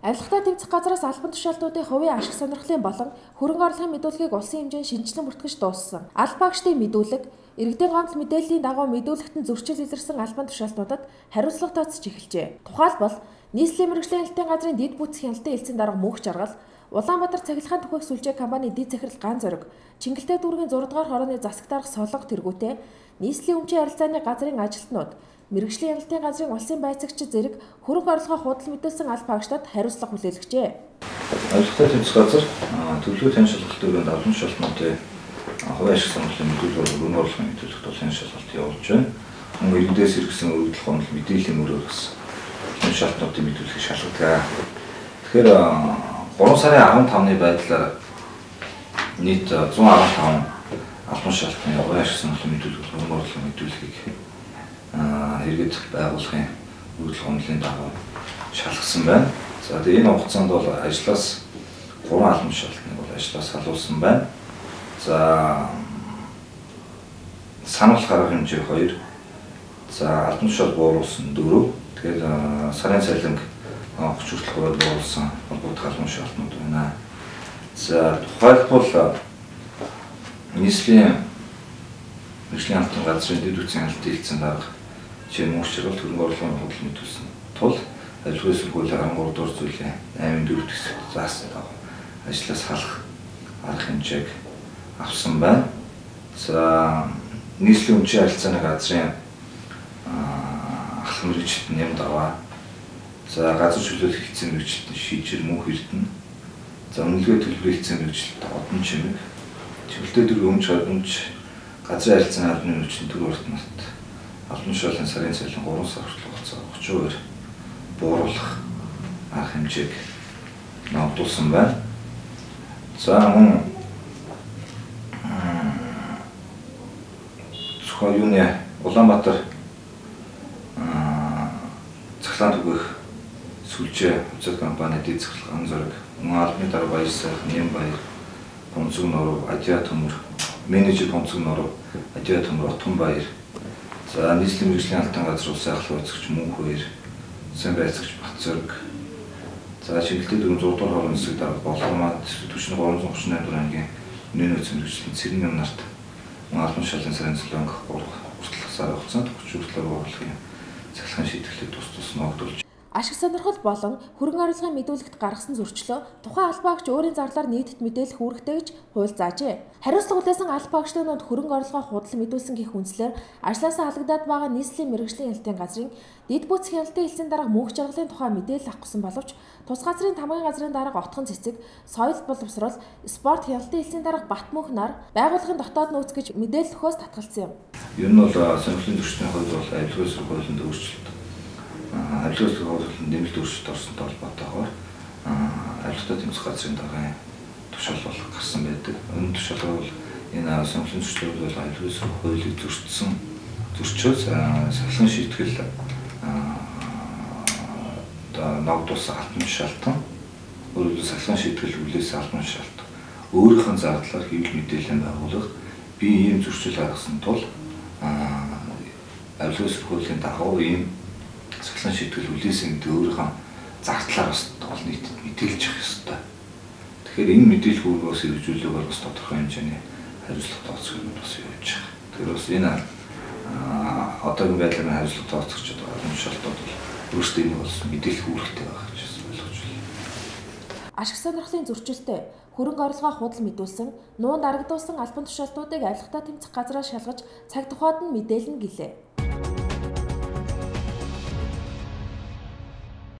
Авилгатай тэмцэх газраас албан тушаалтуудын хувийн ашиг сонирхлын болон хөрөнгө орлогын мэдүүлгийг улсын хэмжээнд шинжилэн бүртгэж дууссан. Алба багшдын мэдүүлэг, иргэдийн гомдол мэдээллийн дагуу мэдүүлэгтэн зөрчил илэрсэн албан тушаалтуудад хариуцлага тооцож эхэлжээ. Тухайлбал нийслэлийн мэргэжлийн хяналтын газрын дэд бүтц хяналтын элцэн дарга мөнх жаргал, Улаанбаатар цахилгаан түгээх сүлжээ компани дэд захирал Ган зориг, Чингэлтэй дүүргийн 6 дугаар хорооны засаг дарга Солонго тэргүүтээ нийслэлийн өмчийн харилцааны газрын ажилтнууд, мэргэжлийн хяналтын газрын улсын байцаагч зэрэг хөрөнгө орлогоо худал мэдүүлсэн алба багшдад хариуцлага хүлээлгэжээ. Авилгатай тэмцэх газар төлөвлөгөө тань шалгалт өрөөнд албан тушаалтнуудын хувийн ашиг сонирхлын мэдүүлгээр хөрөнгө орлогын мэдүүлэгт улсын шалгалт явуулж байна. Мөн иргэдээс иргэсэн өргөдөл гомдол мэдээллийн мөрөөр бас шалтгаалтуудын мэдүүлгийг шалгадаг. Тэгэхээр 3 сарын 15-ны байдлаар нийт 115 албан шалтгааны хувийн ашиг сонирхлын мэдүүлэг хөрөнгө орлогын мэдүүлгийг иргэд байгууллагын өргөдөл гомдлын дагуу шалгасан байна. За тэгээ энэ хугацаанд бол ажлаас 3 албан шалтгааныг бол ажлаас салуулсан байна. За сануулах арга хэмжээ 2. За албан тушаал бууруулсан 4. Тэгэхээр сарын цалинг 30 хүртэл бууруулсан холбогдох албан шалтгаанууд байна. За тухайлбал нийслэлийн мэргэжлийн хяналтын газрын дэд бүтцийн хяналтын элцэн дарга жишээ нь мөнх жаргал хөрөнгө орлогын худал мэдүүлсэн тул авилгын сургуулийн 13 дугаар зүйлийн 8-4 хэсэгт заасан дагуу ажлаас халах арга хэмжээг авсан байна. За нийслэлийн өмчийн харилцааны газрын ах мэргэжилтэн нэмд аваа. За газар чөлөөлөх хэлтсийн мэргэжилтэн шийжэр мөнх эрдэнэ. За үнэлгээ төлбөрийн хэлтсийн мэргэжилтэн одон чимэг. Чөлөөтэй дөрвөн өмч газрын харилцааны албаны мэргэжилтэн төр урт нарт албан тушаалын сарын цалин 3 сар хүртэл хугацаа 30% бууруулах арга хэмжээг нотолсон байна. За мөн зөвхөн юуны Улаанбаатар цахилгаан түгээх сүлжээ хувьцат компани дэд захирал Ган зориг, мөн албаны дарга Баяр сайхан, Нямбаяр, Бонцог нуруу, Адиа төмөр, менежер Бонцог нуруу, Адиа төмөр, Отгон баяр. За нийслэлийн мэргэжлийн хяналтын газар улсын ахлах байцаагч мөнх баяр, сайн байцаагч Бат зориг. За Чингэлтэй дүүрэн 6 дугаар хорооны засаг дарга Болгомаа түвшний 338 дугаар ангийн үнийн нөөц мэргэжлийн Цэрэн нарт албан тушаалын сарын цалин өгөх хүртэлх сарын хугацаанд 30 хүртэл бууруулахын цахилгаан шийдвэрлэлийг тус ногдуулж. Ашиг сонирхол болон хөрөнгө орлогын мэдүүлэгт гаргасан зөрчлөө тухайн алба багш өөрийн зарлаар нийтэд мэдээлэх үүрэгтэй гэж хууль заажээ. Хариуцлага хүлээсэн алба багшлуудад хөрөнгө орлогоо худал мэдүүлсэн гэх үндслээр ажлаасаа халагдаад байгаа нийслэлийн мэргэжлийн хяналтын газрын дэд бүтц хяналтын элцэн дарга мөнх жаргалын тухай мэдээлэл авах гэсэн боловч тус газрын тамгын газрын дарга Отгон цэцэг, соёл боловсрол, спорт хяналтын элцэн дарга Бат мөнх нар байгууллагын дотоод нөөц гэж мэдээлэл өгөхөөс татгалцсан юм. Ер нь бол сонирхлын түвшний хувьд бол авилгын сургуулийн өөрчлөлт авилгын сургуулийн нэмэлт өөрчлөлт орсонтой холбоотойгоор авилгатай тэмцэх газрын даргын тушаал болох гарсан байдаг. Өмнө тушаалгаар бол энэ сонирхлын түвшнүүд бол авилгын сургуулийг зөрчөөс сахилгын шийтгэл ногдуулсан албан шалтгаан, өөрөөр сахилгын шийтгэл хүлээсэн албан шалтгаан өөрийнхөө зардлаар хэвлэл мэдээлэл байгуулах би ийм зөрчил гаргасан тул авилгын сургуулийн дагуу ийм сахилгын шийтгэл хүлээсэн гэдэг өөрийнхөө зардлаар бас гол нийтэд мэдээлж явах ёстой. Тэгэхээр энэ мэдээлэл хүргээс хэрэгжүүлэх бол бас тодорхой хэмжээний хариуцлага тооцох юм бас явж байгаа. Тэгэхээр бас энэ одоогийн байдлаар хариуцлага тооцогч байгаа шалтгаанууд бол өөрсдөө энэ бол мэдээлэх үүрэгтэй байгаа гэж ойлгож байна. Ашиг сонирхлын зөрчилтэй хөрөнгө орлогоо худал мэдүүлсэн, нуунд арагдуулсан албан тушаалтуудыг авилгатай тэмцэх газраас шалгаж цаг тухайд нь мэдээлнэ гэлээ.